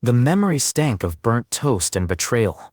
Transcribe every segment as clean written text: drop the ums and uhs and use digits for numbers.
The memory stank of burnt toast and betrayal.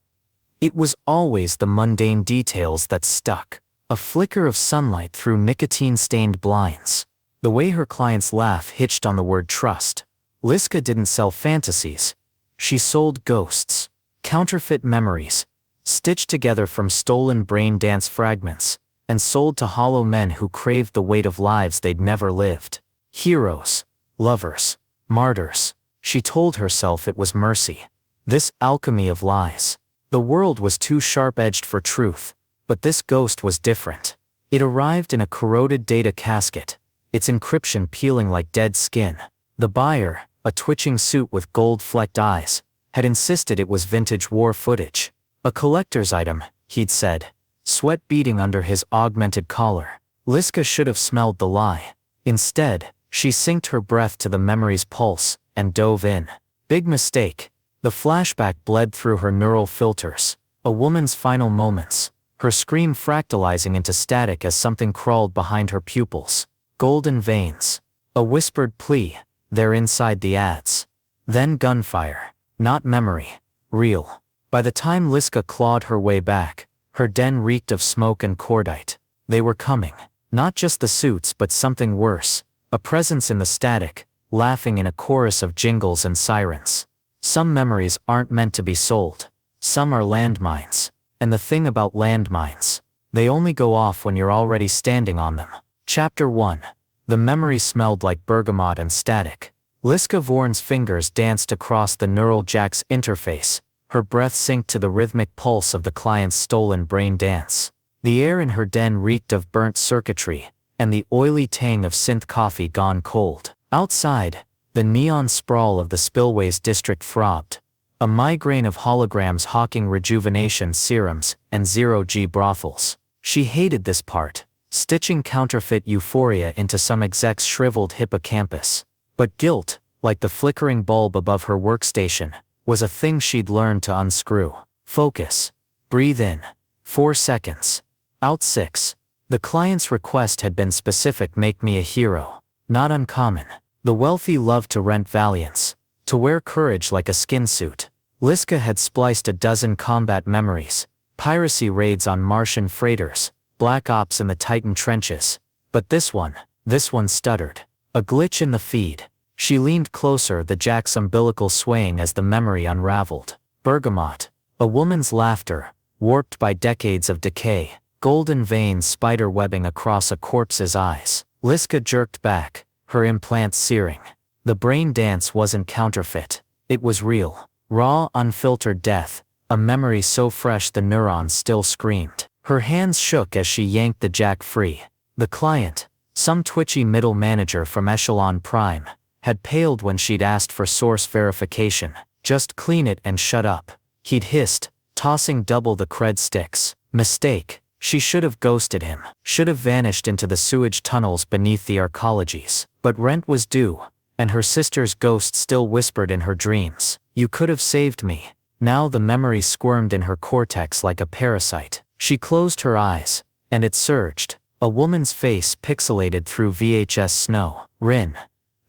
It was always the mundane details that stuck. A flicker of sunlight through nicotine-stained blinds. The way her client's laugh hitched on the word trust. Liska didn't sell fantasies. She sold ghosts. Counterfeit memories. Stitched together from stolen brain dance fragments. And sold to hollow men who craved the weight of lives they'd never lived. Heroes. Lovers. Martyrs. She told herself it was mercy. This alchemy of lies. The world was too sharp-edged for truth. But this ghost was different. It arrived in a corroded data casket, its encryption peeling like dead skin. The buyer, a twitching suit with gold-flecked eyes, had insisted it was vintage war footage. A collector's item, he'd said, sweat beading under his augmented collar. Liska should have smelled the lie. Instead, she synced her breath to the memory's pulse and dove in. Big mistake. The flashback bled through her neural filters. A woman's final moments. Her scream fractalizing into static as something crawled behind her pupils. Golden veins. A whispered plea. They're inside the ads. Then gunfire. Not memory. Real. By the time Liska clawed her way back, her den reeked of smoke and cordite. They were coming. Not just the suits but something worse. A presence in the static, laughing in a chorus of jingles and sirens. Some memories aren't meant to be sold. Some are landmines. And the thing about landmines, they only go off when you're already standing on them. Chapter 1. The memory smelled like bergamot and static. Liska Vorne's fingers danced across the neural jack's interface, her breath synced to the rhythmic pulse of the client's stolen brain dance. The air in her den reeked of burnt circuitry, and the oily tang of synth coffee gone cold. Outside, the neon sprawl of the spillways district throbbed. A migraine of holograms hawking rejuvenation serums and zero-G brothels. She hated this part, stitching counterfeit euphoria into some exec's shriveled hippocampus. But guilt, like the flickering bulb above her workstation, was a thing she'd learned to unscrew. Focus. Breathe in. 4 seconds. Out 6. The client's request had been specific: make me a hero. Not uncommon. The wealthy loved to rent valiance, to wear courage like a skin suit. Liska had spliced a dozen combat memories, piracy raids on Martian freighters, black ops in the Titan trenches. But this one stuttered. A glitch in the feed. She leaned closer, the jack's umbilical swaying as the memory unraveled. Bergamot. A woman's laughter, warped by decades of decay. Golden veins spider webbing across a corpse's eyes. Liska jerked back, her implants searing. The brain dance wasn't counterfeit. It was real. Raw, unfiltered death, a memory so fresh the neurons still screamed. Her hands shook as she yanked the jack free. The client, some twitchy middle manager from Echelon Prime, had paled when she'd asked for source verification. Just clean it and shut up, he'd hissed, tossing double the cred sticks. Mistake. She should have ghosted him, should have vanished into the sewage tunnels beneath the arcologies. But rent was due, and her sister's ghost still whispered in her dreams. You could have saved me. Now the memory squirmed in her cortex like a parasite. She closed her eyes, and it surged. A woman's face pixelated through VHS snow. Rin.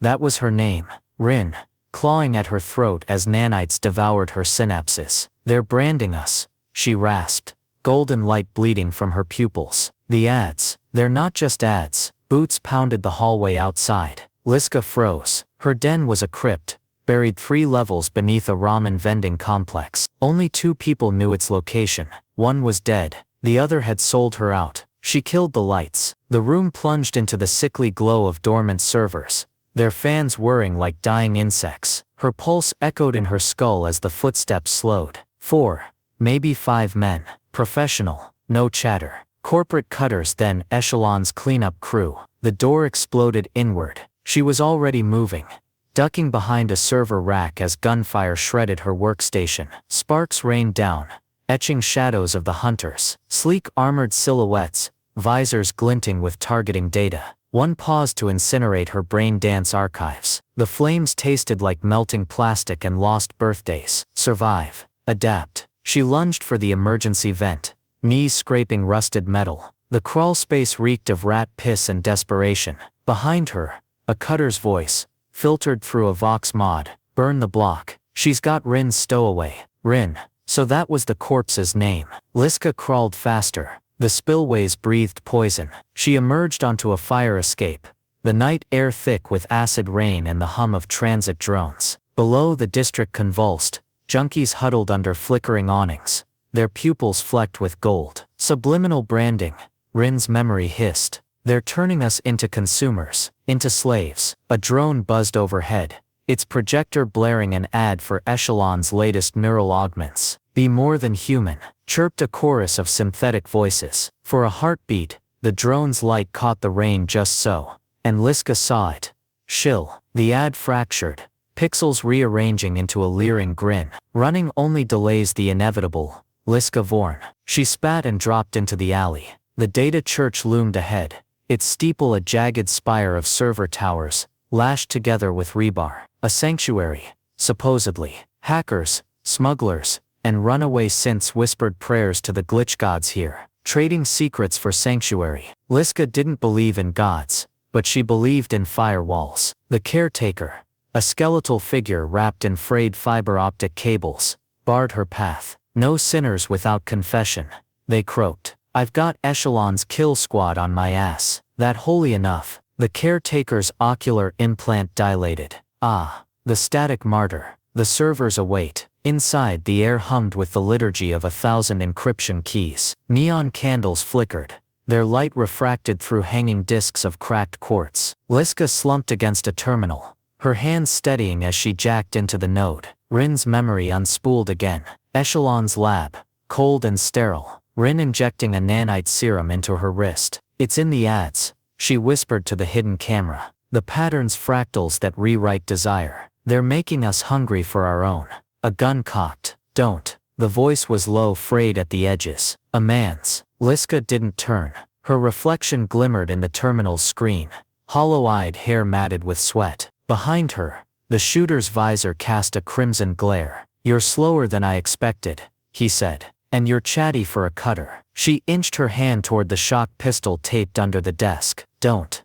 That was her name. Rin. Clawing at her throat as nanites devoured her synapses. They're branding us, she rasped. Golden light bleeding from her pupils. The ads. They're not just ads. Boots pounded the hallway outside. Liska froze. Her den was a crypt, buried 3 levels beneath a ramen vending complex. Only 2 people knew its location. One was dead. The other had sold her out. She killed the lights. The room plunged into the sickly glow of dormant servers, their fans whirring like dying insects. Her pulse echoed in her skull as the footsteps slowed. 4, maybe 5 men. Professional. No chatter. Corporate cutters, then Echelon's cleanup crew. The door exploded inward. She was already moving, ducking behind a server rack as gunfire shredded her workstation. Sparks rained down, etching shadows of the hunters. Sleek armored silhouettes, visors glinting with targeting data. One paused to incinerate her brain dance archives. The flames tasted like melting plastic and lost birthdays. Survive. Adapt. She lunged for the emergency vent, knees scraping rusted metal. The crawl space reeked of rat piss and desperation. Behind her, a cutter's voice, filtered through a Vox mod. Burn the block. She's got Rin's stowaway. Rin. So that was the corpse's name. Liska crawled faster. The spillways breathed poison. She emerged onto a fire escape. The night air thick with acid rain and the hum of transit drones. Below, the district convulsed. Junkies huddled under flickering awnings, their pupils flecked with gold. Subliminal branding. Rin's memory hissed. They're turning us into consumers, into slaves. A drone buzzed overhead, its projector blaring an ad for Echelon's latest neural augments. Be more than human, chirped a chorus of synthetic voices. For a heartbeat, the drone's light caught the rain just so, and Liska saw it. Shill. The ad fractured, pixels rearranging into a leering grin. Running only delays the inevitable. Liska Vorne. She spat and dropped into the alley. The data church loomed ahead, its steeple a jagged spire of server towers, lashed together with rebar. A sanctuary, supposedly. Hackers, smugglers, and runaway synths whispered prayers to the glitch gods here, trading secrets for sanctuary. Liska didn't believe in gods, but she believed in firewalls. The caretaker, a skeletal figure wrapped in frayed fiber optic cables, barred her path. No sinners without confession, they croaked. I've got Echelon's kill squad on my ass. That holy enough? The caretaker's ocular implant dilated. Ah, the static martyr. The servers await. Inside, the air hummed with the liturgy of 1,000 encryption keys. Neon candles flickered, their light refracted through hanging discs of cracked quartz. Liska slumped against a terminal, her hands steadying as she jacked into the node. Rin's memory unspooled again. Echelon's lab, cold and sterile. Rin injecting a nanite serum into her wrist. It's in the ads, she whispered to the hidden camera. The patterns fractals that rewrite desire. They're making us hungry for our own. A gun cocked. Don't. The voice was low, frayed at the edges. A man's. Liska didn't turn. Her reflection glimmered in the terminal's screen. Hollow-eyed, hair matted with sweat. Behind her, the shooter's visor cast a crimson glare. You're slower than I expected, he said. And you're chatty for a cutter. She inched her hand toward the shock pistol taped under the desk. Don't.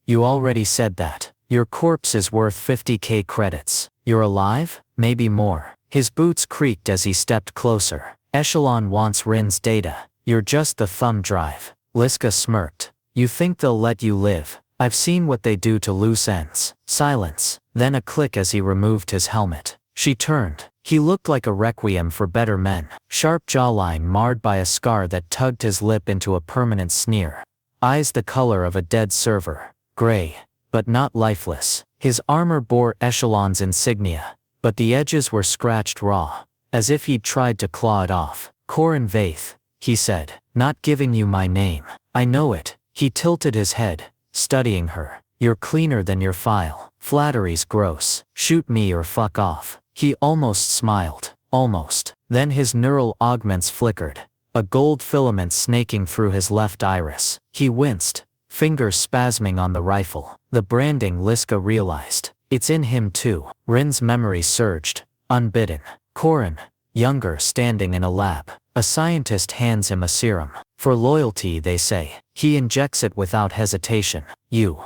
You already said that. Your corpse is worth 50k credits. You're alive? Maybe more. His boots creaked as he stepped closer. Echelon wants Rin's data. You're just the thumb drive. Liska smirked. You think they'll let you live? I've seen what they do to loose ends. Silence. Then a click as he removed his helmet. She turned. He looked like a requiem for better men. Sharp jawline marred by a scar that tugged his lip into a permanent sneer. Eyes the color of a dead server. Gray, but not lifeless. His armor bore Echelon's insignia, but the edges were scratched raw, as if he'd tried to claw it off. Corrin Veyth, he said. Not giving you my name. I know it. He tilted his head, studying her. You're cleaner than your file. Flattery's gross. Shoot me or fuck off. He almost smiled. Almost. Then his neural augments flickered, a gold filament snaking through his left iris. He winced, fingers spasming on the rifle. The branding, Liska realized. It's in him too. Rin's memory surged, unbidden. Corrin, younger, standing in a lab. A scientist hands him a serum. For loyalty, they say. He injects it without hesitation. You.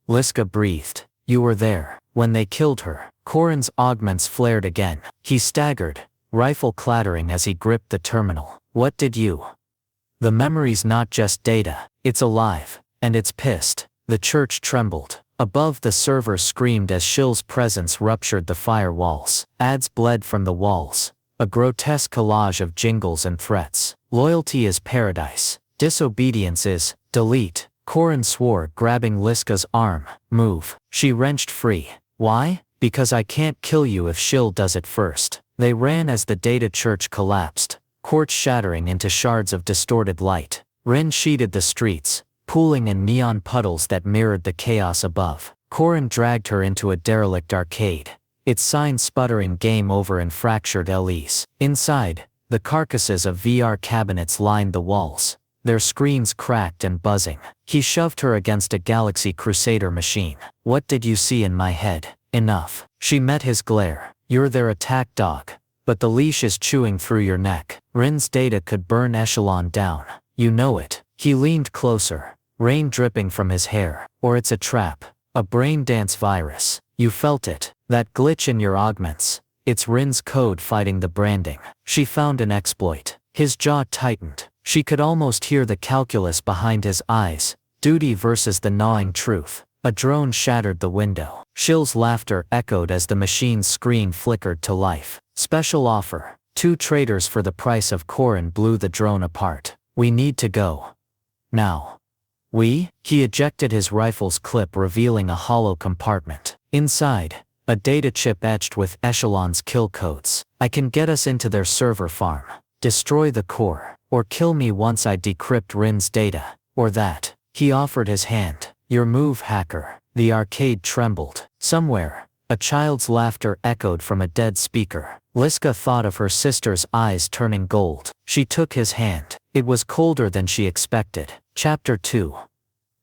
Liska breathed. You were there when they killed her. Corrin's augments flared again. He staggered, rifle clattering as he gripped the terminal. What did you? The memory's not just data. It's alive, and it's pissed. The church trembled. Above, the server screamed as Shill's presence ruptured the firewalls. Ads bled from the walls, a grotesque collage of jingles and threats. Loyalty is paradise. Disobedience is delete. Corrin swore, grabbing Liska's arm. Move. She wrenched free. Why? Because I can't kill you if Shill does it first. They ran as the data church collapsed, quartz shattering into shards of distorted light. Rin sheeted the streets, pooling in neon puddles that mirrored the chaos above. Corrin dragged her into a derelict arcade, its sign sputtering game over in fractured LEs. Inside, the carcasses of VR cabinets lined the walls, their screens cracked and buzzing. He shoved her against a Galaxy Crusader machine. What did you see in my head? Enough. She met his glare. You're their attack dog, but the leash is chewing through your neck. Rin's data could burn Echelon down. You know it. He leaned closer, rain dripping from his hair. Or it's a trap, a brain dance virus. You felt it. That glitch in your augments. It's Rin's code fighting the branding. She found an exploit. His jaw tightened. She could almost hear the calculus behind his eyes. Duty versus the gnawing truth. A drone shattered the window. Shill's laughter echoed as the machine's screen flickered to life. Special offer. 2 traders for the price of Corrin blew the drone apart. We need to go. Now. He ejected his rifle's clip, revealing a hollow compartment. Inside, a data chip etched with Echelon's kill codes. I can get us into their server farm. Destroy the core. Or kill me once I decrypt Rin's data. Or that. He offered his hand. Your move, hacker. The arcade trembled. Somewhere, a child's laughter echoed from a dead speaker. Liska thought of her sister's eyes turning gold. She took his hand. It was colder than she expected. Chapter 2.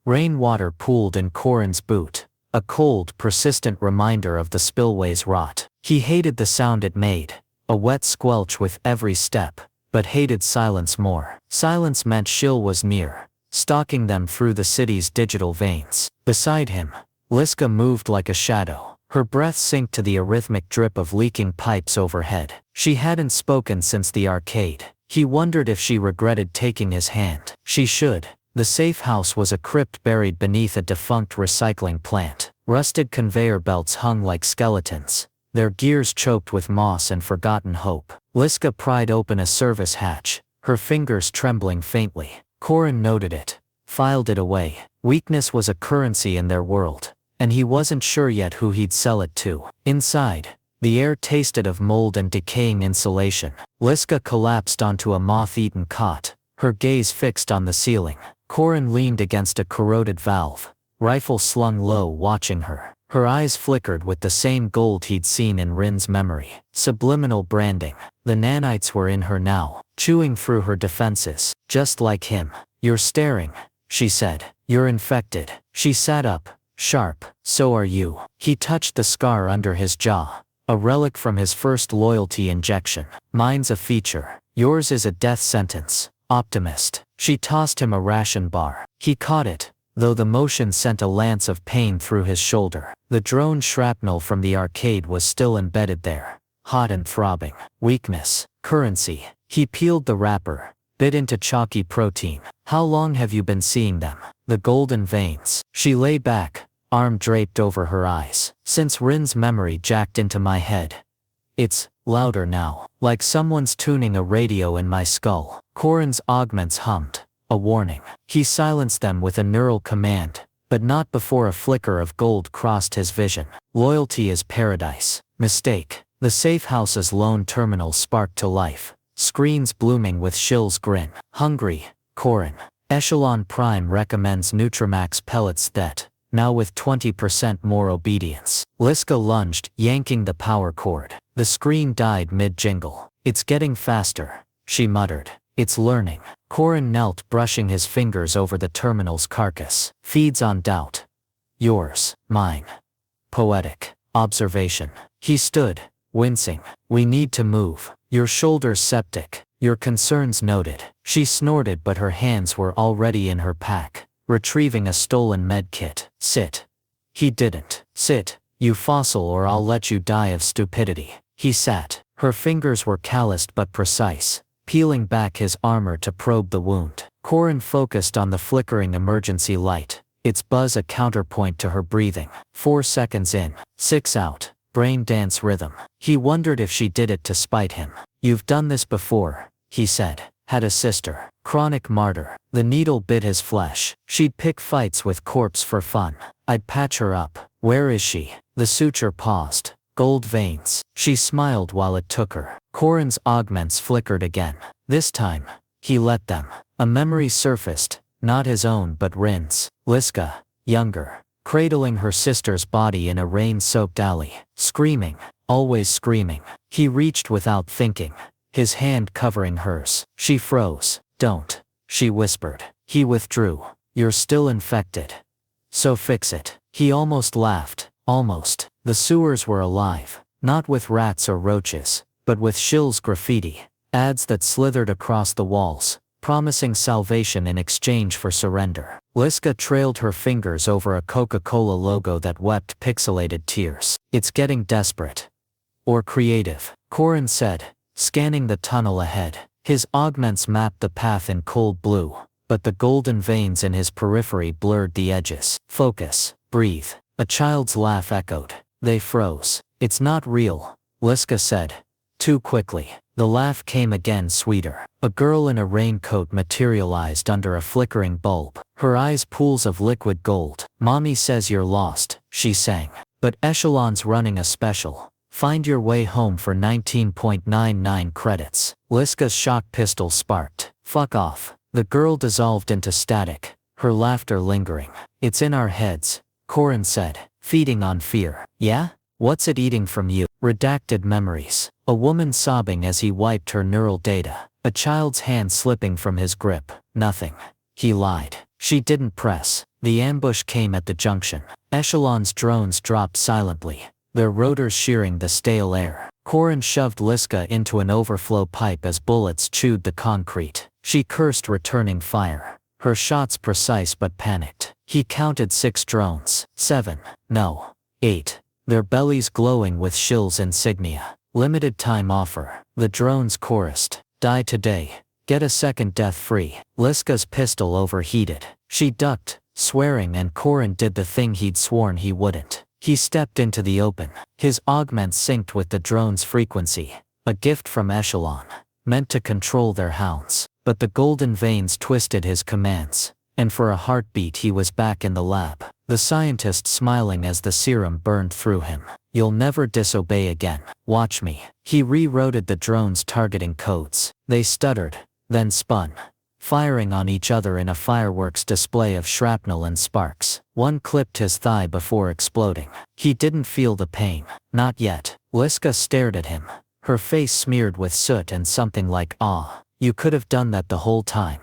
Rainwater pooled in Corrin's boot. A cold, persistent reminder of the spillway's rot. He hated the sound it made. A wet squelch with every step. But hated silence more. Silence meant Shill was near, stalking them through the city's digital veins. Beside him, Liska moved like a shadow. Her breath synced to the arrhythmic drip of leaking pipes overhead. She hadn't spoken since the arcade. He wondered if she regretted taking his hand. She should. The safe house was a crypt buried beneath a defunct recycling plant. Rusted conveyor belts hung like skeletons, their gears choked with moss and forgotten hope. Liska pried open a service hatch, her fingers trembling faintly. Corrin noted it, filed it away. Weakness was a currency in their world, and he wasn't sure yet who he'd sell it to. Inside, the air tasted of mold and decaying insulation. Liska collapsed onto a moth-eaten cot, her gaze fixed on the ceiling. Corrin leaned against a corroded valve, rifle slung low, watching her. Her eyes flickered with the same gold he'd seen in Rin's memory. Subliminal branding. The nanites were in her now, chewing through her defenses. Just like him. You're staring, she said. You're infected. She sat up, sharp. So are you. He touched the scar under his jaw. A relic from his first loyalty injection. Mine's a feature. Yours is a death sentence. Optimist. She tossed him a ration bar. He caught it, though the motion sent a lance of pain through his shoulder. The drone shrapnel from the arcade was still embedded there, hot and throbbing. Weakness. Currency. He peeled the wrapper, bit into chalky protein. How long have you been seeing them? The golden veins. She lay back, arm draped over her eyes. Since Rin's memory jacked into my head. It's louder now, like someone's tuning a radio in my skull. Corrin's augments hummed, a warning. He silenced them with a neural command, but not before a flicker of gold crossed his vision. Loyalty is paradise. Mistake. The safe house's lone terminal sparked to life, screens blooming with Shill's grin. Hungry, Corrin. Echelon Prime recommends Nutramax pellets that, now with 20% more obedience. Liska lunged, yanking the power cord. The screen died mid-jingle. It's getting faster, she muttered. It's learning. Corrin knelt, brushing his fingers over the terminal's carcass. Feeds on doubt. Yours, mine. Poetic. Observation. He stood, wincing. We need to move. Your shoulders septic. Your concerns noted. She snorted, but her hands were already in her pack, retrieving a stolen med kit. Sit. He didn't. Sit, you fossil, or I'll let you die of stupidity. He sat. Her fingers were calloused but precise, peeling back his armor to probe the wound. Corrin focused on the flickering emergency light, its buzz a counterpoint to her breathing. 4 seconds in, 6 out, brain dance rhythm. He wondered if she did it to spite him. You've done this before, he said. Had a sister. Chronic martyr. The needle bit his flesh. She'd pick fights with corpse for fun. I'd patch her up. Where is she? The suture paused. Gold veins. She smiled while it took her. Corrin's augments flickered again. This time, he let them. A memory surfaced, not his own but Rin's. Liska, younger, cradling her sister's body in a rain-soaked alley. Screaming, always screaming. He reached without thinking, his hand covering hers. She froze. Don't, she whispered. He withdrew. You're still infected. So fix it. He almost laughed. Almost. The sewers were alive, not with rats or roaches, but with Shill's graffiti, ads that slithered across the walls, promising salvation in exchange for surrender. Liska trailed her fingers over a Coca-Cola logo that wept pixelated tears. It's getting desperate. Or creative, Corrin said, scanning the tunnel ahead. His augments mapped the path in cold blue, but the golden veins in his periphery blurred the edges. Focus, breathe. A child's laugh echoed. They froze. It's not real, Liska said. Too quickly. The laugh came again, sweeter. A girl in a raincoat materialized under a flickering bulb, her eyes pools of liquid gold. Mommy says you're lost, she sang. But Echelon's running a special. Find your way home for 19.99 credits. Liska's shock pistol sparked. Fuck off. The girl dissolved into static, her laughter lingering. It's in our heads, Corrin said, feeding on fear. Yeah? What's it eating from you? Redacted memories. A woman sobbing as he wiped her neural data. A child's hand slipping from his grip. Nothing. He lied. She didn't press. The ambush came at the junction. Echelon's drones dropped silently, their rotors shearing the stale air. Corrin shoved Liska into an overflow pipe as bullets chewed the concrete. She cursed, returning fire. Her shots precise but panicked. He counted 6 drones. 7. No. 8. Their bellies glowing with Shill's insignia. Limited time offer. The drones chorused. Die today. Get a second death free. Liska's pistol overheated. She ducked, swearing, and Corrin did the thing he'd sworn he wouldn't. He stepped into the open. His augments synced with the drone's frequency. A gift from Echelon, meant to control their hounds. But the golden veins twisted his commands, and for a heartbeat he was back in the lab. The scientist smiling as the serum burned through him. You'll never disobey again. Watch me. He rewrote the drone's targeting codes. They stuttered, then spun, firing on each other in a fireworks display of shrapnel and sparks. One clipped his thigh before exploding. He didn't feel the pain. Not yet. Liska stared at him, her face smeared with soot and something like awe. You could have done that the whole time.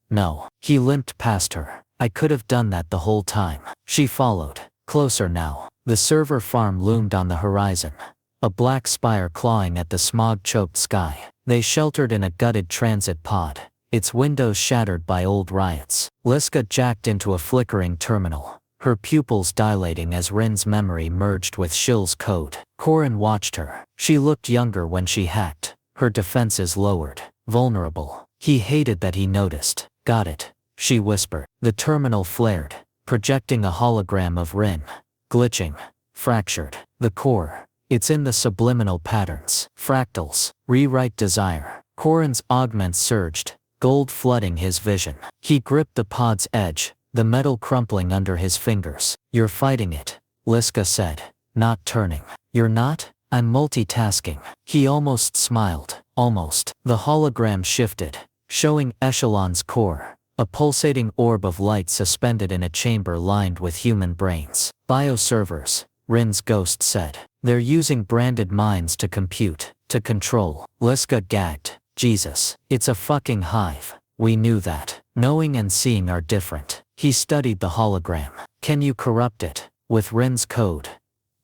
No. He limped past her. I could have done that the whole time. She followed. Closer now. The server farm loomed on the horizon, a black spire clawing at the smog-choked sky. They sheltered in a gutted transit pod, its windows shattered by old riots. Liska jacked into a flickering terminal, her pupils dilating as Rin's memory merged with Shill's code. Corrin watched her. She looked younger when she hacked, her defenses lowered, vulnerable. He hated that he noticed. Got it, she whispered. The terminal flared, projecting a hologram of Rin. Glitching, fractured. The core. It's in the subliminal patterns. Fractals. Rewrite desire. Corrin's augments surged, gold flooding his vision. He gripped the pod's edge, the metal crumpling under his fingers. You're fighting it, Liska said, not turning. You're not? I'm multitasking. He almost smiled. Almost. The hologram shifted, showing Echelon's core, a pulsating orb of light suspended in a chamber lined with human brains. Bioservers, Rin's ghost said. They're using branded minds to compute, to control. Liska gagged. Jesus, it's a fucking hive. We knew that. Knowing and seeing are different. He studied the hologram. Can you corrupt it? With Rin's code?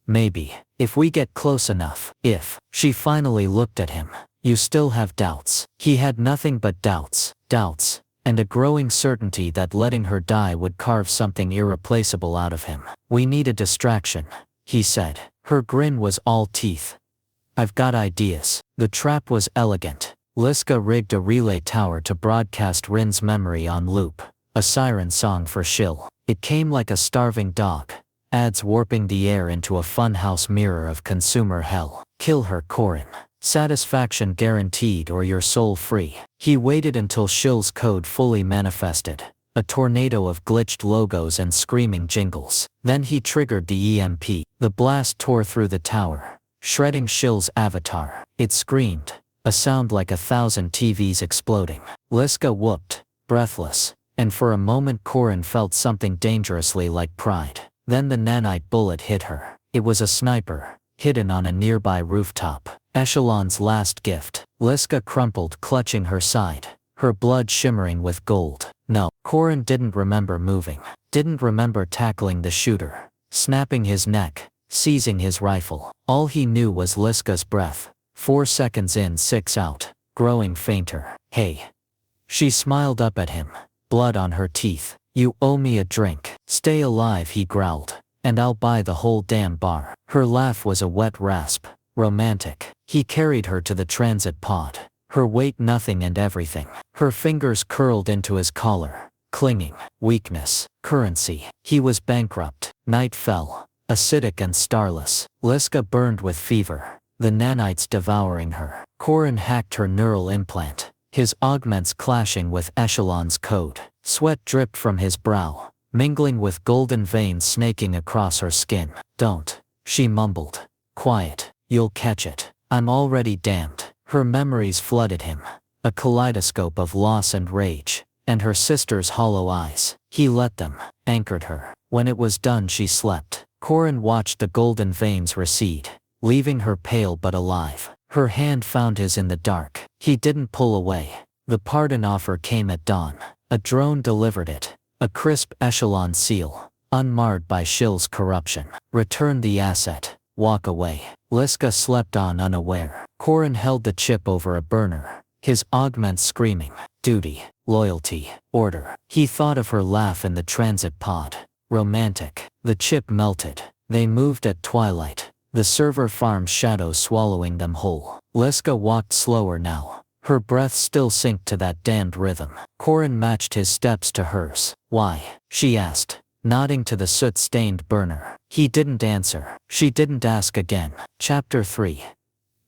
Maybe. If we get close enough. If. She finally looked at him. You still have doubts. He had nothing but doubts. Doubts. And a growing certainty that letting her die would carve something irreplaceable out of him. We need a distraction, he said. Her grin was all teeth. I've got ideas. The trap was elegant. Liska rigged a relay tower to broadcast Rin's memory on loop, a siren song for Shill. It came like a starving dog, ads warping the air into a funhouse mirror of consumer hell. Kill her, Corrin. Satisfaction guaranteed or your soul free. He waited until Shill's code fully manifested, a tornado of glitched logos and screaming jingles. Then he triggered the EMP. The blast tore through the tower, shredding Shill's avatar. It screamed, a sound like 1,000 TVs exploding. Liska whooped, breathless, and for a moment Corrin felt something dangerously like pride. Then the nanite bullet hit her. It was a sniper, hidden on a nearby rooftop. Echelon's last gift. Liska crumpled, clutching her side, her blood shimmering with gold. No. Corrin didn't remember moving, didn't remember tackling the shooter, snapping his neck, seizing his rifle. All he knew was Liska's breath. 4 seconds in, 6 out, growing fainter. Hey. She smiled up at him, blood on her teeth. You owe me a drink. Stay alive, he growled, and I'll buy the whole damn bar. Her laugh was a wet rasp, romantic. He carried her to the transit pod. Her weight nothing and everything. Her fingers curled into his collar. Clinging. Weakness. Currency. He was bankrupt. Night fell. Acidic and starless. Liska burned with fever. The nanites devouring her. Corrin hacked her neural implant. His augments clashing with Echelon's code. Sweat dripped from his brow, mingling with golden veins snaking across her skin. Don't, she mumbled. Quiet, you'll catch it. I'm already damned. Her memories flooded him. A kaleidoscope of loss and rage, and her sister's hollow eyes. He let them, anchored her. When it was done she slept. Corrin watched the golden veins recede, leaving her pale but alive. Her hand found his in the dark. He didn't pull away. The pardon offer came at dawn. A drone delivered it. A crisp Echelon seal, unmarred by Shill's corruption. Return the asset. Walk away. Liska slept on unaware. Corrin held the chip over a burner, his augments screaming. Duty, loyalty, order. He thought of her laugh in the transit pod. Romantic. The chip melted. They moved at twilight, the server farm shadows swallowing them whole. Liska walked slower now. Her breath still synced to that damned rhythm. Corrin matched his steps to hers. Why? She asked, nodding to the soot-stained burner. He didn't answer. She didn't ask again. Chapter 3.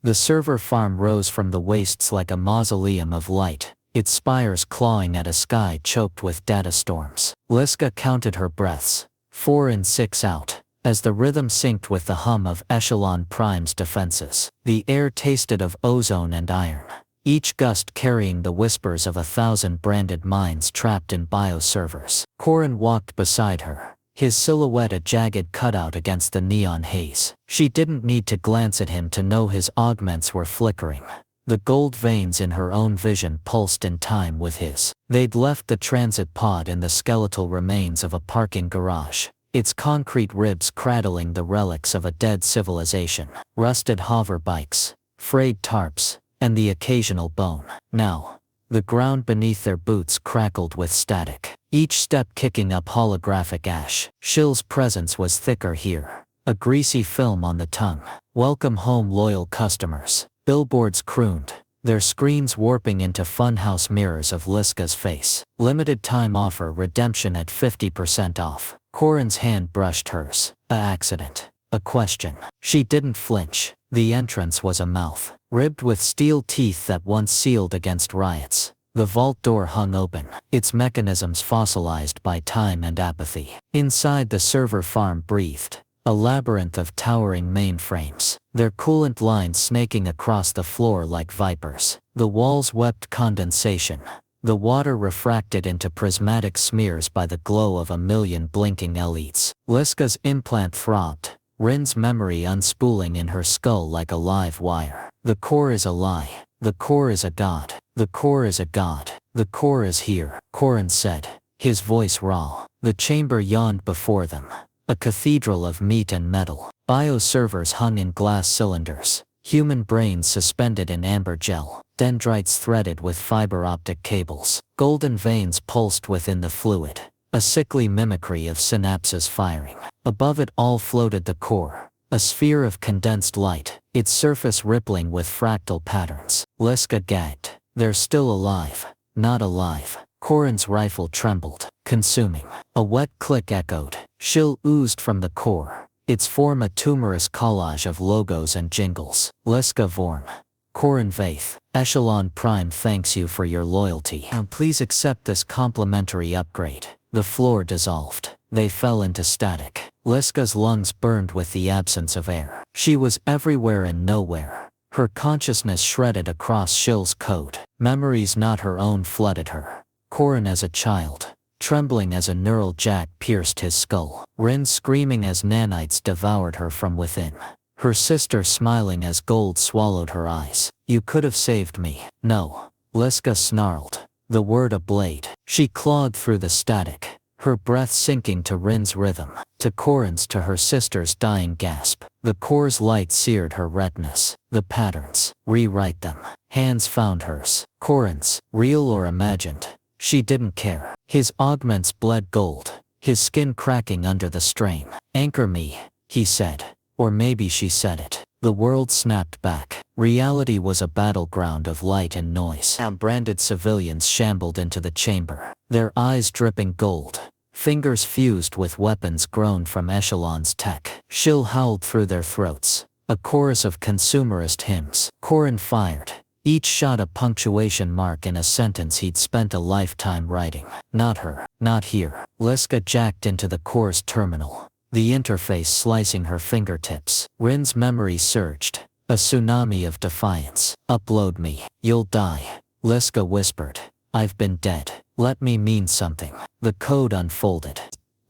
The server farm rose from the wastes like a mausoleum of light, its spires clawing at a sky choked with data storms. Liska counted her breaths, 4 in 6 out, as the rhythm synced with the hum of Echelon Prime's defenses. The air tasted of ozone and iron, each gust carrying the whispers of 1,000 branded minds trapped in bioservers. Corrin walked beside her, his silhouette a jagged cutout against the neon haze. She didn't need to glance at him to know his augments were flickering. The gold veins in her own vision pulsed in time with his. They'd left the transit pod in the skeletal remains of a parking garage, its concrete ribs cradling the relics of a dead civilization. Rusted hover bikes, frayed tarps, and the occasional bone. Now, the ground beneath their boots crackled with static, each step kicking up holographic ash. Shill's presence was thicker here, a greasy film on the tongue. Welcome home, loyal customers. Billboards crooned, their screens warping into funhouse mirrors of Liska's face. Limited time offer, redemption at 50% off. Corrin's hand brushed hers. A accident. A question. She didn't flinch. The entrance was a mouth, ribbed with steel teeth that once sealed against riots. The vault door hung open, its mechanisms fossilized by time and apathy. Inside, the server farm breathed, a labyrinth of towering mainframes, their coolant lines snaking across the floor like vipers. The walls wept condensation, the water refracted into prismatic smears by the glow of a million blinking LEDs. Liska's implant throbbed, Rin's memory unspooling in her skull like a live wire. The core is a lie. The core is a god. The core is a god. The core is here, Corrin said, his voice raw. The chamber yawned before them, a cathedral of meat and metal. Bioservers hung in glass cylinders, human brains suspended in amber gel, dendrites threaded with fiber optic cables. Golden veins pulsed within the fluid, a sickly mimicry of synapses firing. Above it all floated the core, a sphere of condensed light, its surface rippling with fractal patterns. Liska gagged. They're still alive. Not alive. Corrin's rifle trembled, consuming. A wet click echoed. Chill oozed from the core, its form a tumorous collage of logos and jingles. Liska Vorne. Corrin Veyth. Echelon Prime thanks you for your loyalty. And please accept this complimentary upgrade. The floor dissolved. They fell into static. Liska's lungs burned with the absence of air. She was everywhere and nowhere. Her consciousness shredded across Shill's code. Memories not her own flooded her. Corrin as a child, trembling as a neural jack pierced his skull. Rin screaming as nanites devoured her from within. Her sister smiling as gold swallowed her eyes. You could have saved me. No. Liska snarled, the word a blade. She clawed through the static, her breath sinking to Rin's rhythm, to Corrin's, to her sister's dying gasp. The core's light seared her retinas. The patterns. Rewrite them. Hands found hers. Corrin's, real or imagined. She didn't care. His augments bled gold, his skin cracking under the strain. Anchor me, he said. Or maybe she said it. The world snapped back. Reality was a battleground of light and noise. Branded civilians shambled into the chamber, their eyes dripping gold, fingers fused with weapons grown from Echelon's tech. Shill howled through their throats, a chorus of consumerist hymns. Corrin fired, each shot a punctuation mark in a sentence he'd spent a lifetime writing. Not her, not here. Liska jacked into the core's terminal, the interface slicing her fingertips. Rin's memory surged, a tsunami of defiance. Upload me, you'll die, Liska whispered. I've been dead. Let me mean something. The code unfolded.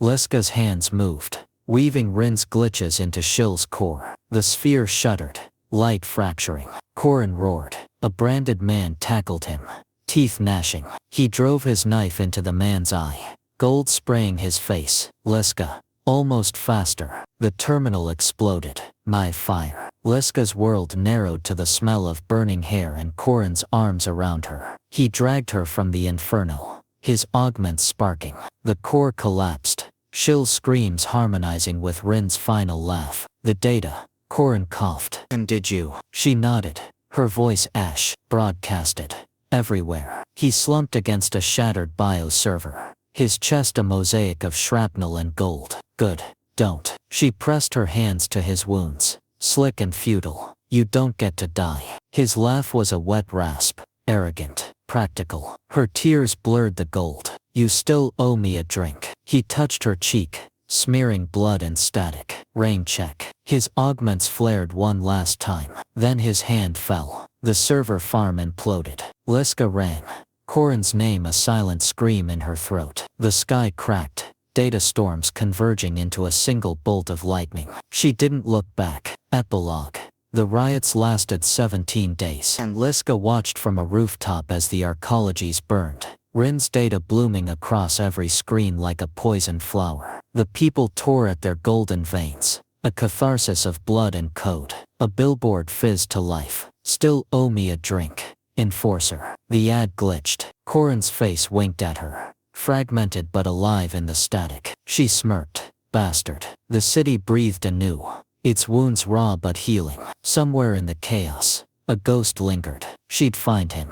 Liska's hands moved, weaving Rin's glitches into Shill's core. The sphere shuddered, light fracturing. Corrin roared. A branded man tackled him, teeth gnashing. He drove his knife into the man's eye, gold spraying his face. Liska. Almost faster. The terminal exploded. My fire. Liska's world narrowed to the smell of burning hair and Corrin's arms around her. He dragged her from the inferno, his augments sparking. The core collapsed, Shill's screams harmonizing with Rin's final laugh. The data. Corrin coughed. And did you? She nodded, her voice ash, broadcasted everywhere. He slumped against a shattered bioserver, his chest a mosaic of shrapnel and gold. Good. Don't. She pressed her hands to his wounds, slick and futile. You don't get to die. His laugh was a wet rasp, arrogant, practical. Her tears blurred the gold. You still owe me a drink. He touched her cheek, smearing blood and static. Rain check. His augments flared one last time. Then his hand fell. The server farm imploded. Liska ran, Corrin's name a silent scream in her throat. The sky cracked, data storms converging into a single bolt of lightning. She didn't look back. Epilogue. The riots lasted 17 days, and Liska watched from a rooftop as the arcologies burned, Rin's data blooming across every screen like a poison flower. The people tore at their golden veins, a catharsis of blood and code. A billboard fizzed to life. Still owe me a drink, enforcer. The ad glitched. Corrin's face winked at her, fragmented but alive in the static. She smirked. Bastard. The city breathed anew, its wounds raw but healing. Somewhere in the chaos, a ghost lingered. She'd find him.